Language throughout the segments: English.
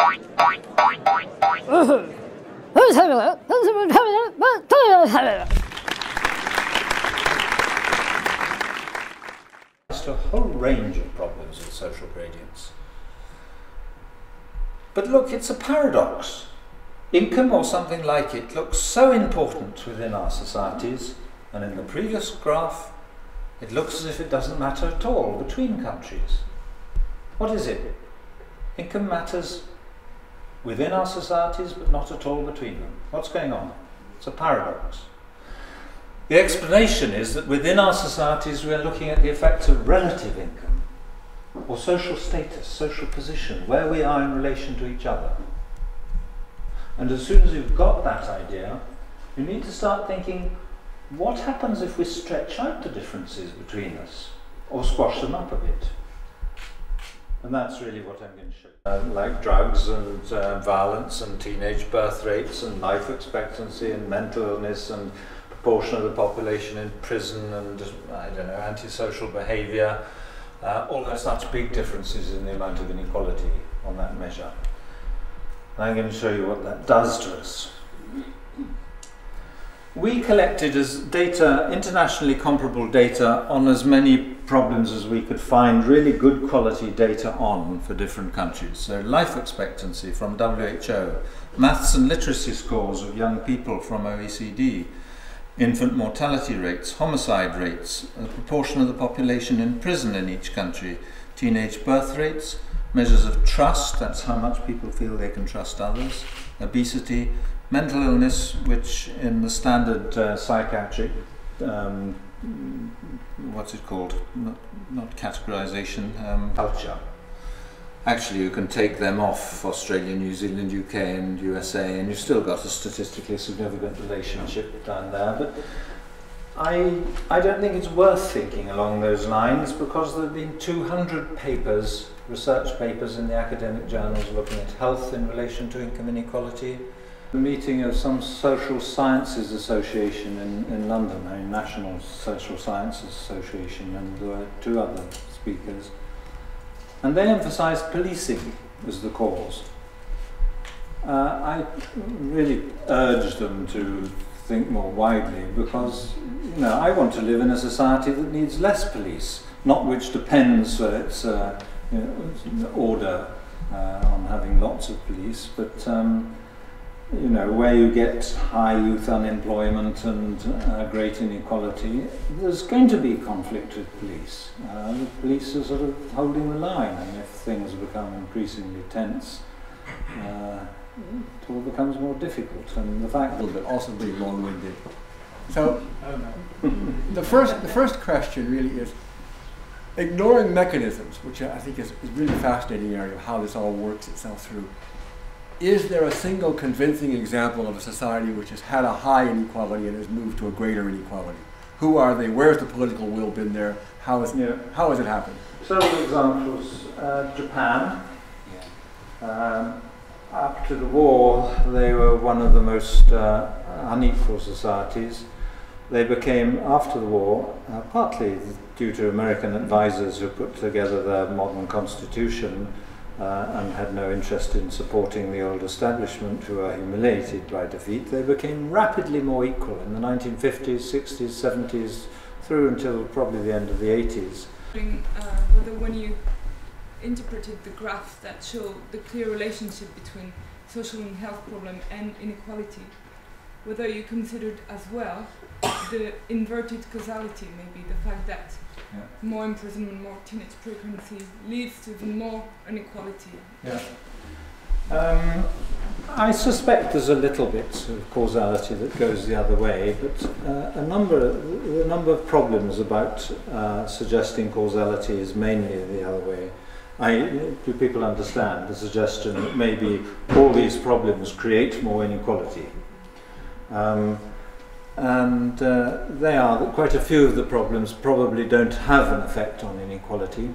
A whole range of problems with social gradients. But look, it's a paradox. Income or something like it looks so important within our societies, and in the previous graph it looks as if it doesn't matter at all between countries. What is it? Income matters within our societies but not at all between them. What's going on? It's a paradox. The explanation is that within our societies we are looking at the effects of relative income, or social status, social position, where we are in relation to each other. And as soon as you've got that idea, you need to start thinking, what happens if we stretch out the differences between us, or squash them up a bit? And that's really what I'm going to show you. Like drugs and violence and teenage birth rates and life expectancy and mental illness and proportion of the population in prison and, I don't know, antisocial behaviour, all those such big differences in the amount of inequality on that measure. And I'm going to show you what that does to us. We collected as data, internationally comparable data, on as many problems as we could find really good quality data on for different countries. So life expectancy from WHO, maths and literacy scores of young people from OECD, infant mortality rates, homicide rates, the proportion of the population in prison in each country, teenage birth rates, measures of trust, that's how much people feel they can trust others, obesity, mental illness, which in the standard psychiatric, what's it called, not categorization, culture. Actually, you can take them off Australia, New Zealand, UK and USA, and you've still got a statistically significant relationship down there. But I don't think it's worth thinking along those lines, because there have been 200 papers, research papers in the academic journals looking at health in relation to income inequality. A meeting of some Social Sciences Association in London, a National Social Sciences Association, and there were two other speakers. And they emphasised policing as the cause. I really urge them to think more widely, because I want to live in a society that needs less police, not which depends for its order on having lots of police, but where you get high youth unemployment and great inequality, there's going to be conflict with police. The police are sort of holding the line, and if things become increasingly tense, it all becomes more difficult. And the fact that also be long-winded. So the first question really is ignoring mechanisms, which I think is a really fascinating area of how this all works itself through. Is there a single convincing example of a society which has had a high inequality and has moved to a greater inequality? Who are they? Where's the political will been there? How has it happened? Several examples. Japan. Up to the war, they were one of the most unequal societies. They became, after the war, partly due to American advisors who put together their modern constitution, and had no interest in supporting the old establishment, who were humiliated by defeat. They became rapidly more equal in the 1950s, 60s, 70s, through until probably the end of the 80s. Whether when you interpreted the graphs that show the clear relationship between social and health problem and inequality, whether you considered as well the inverted causality, maybe the fact that more imprisonment, more teenage pregnancy leads to even more inequality. I suspect there's a little bit of causality that goes the other way, but the number of problems about suggesting causality is mainly the other way. Do people understand the suggestion that maybe all these problems create more inequality? They are that quite a few of the problems probably don't have an effect on inequality.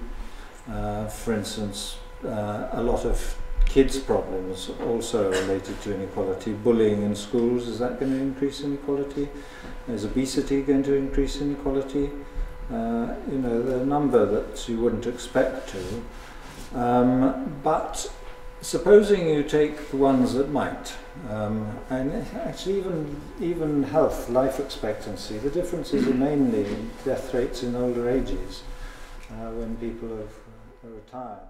For instance, a lot of kids' problems also related to inequality. Bullying in schools, is that going to increase inequality? Is obesity going to increase inequality? There are a number that you wouldn't expect to. But Supposing you take the ones that might, and actually even health, life expectancy, the differences are mainly in death rates in older ages, when people are retired.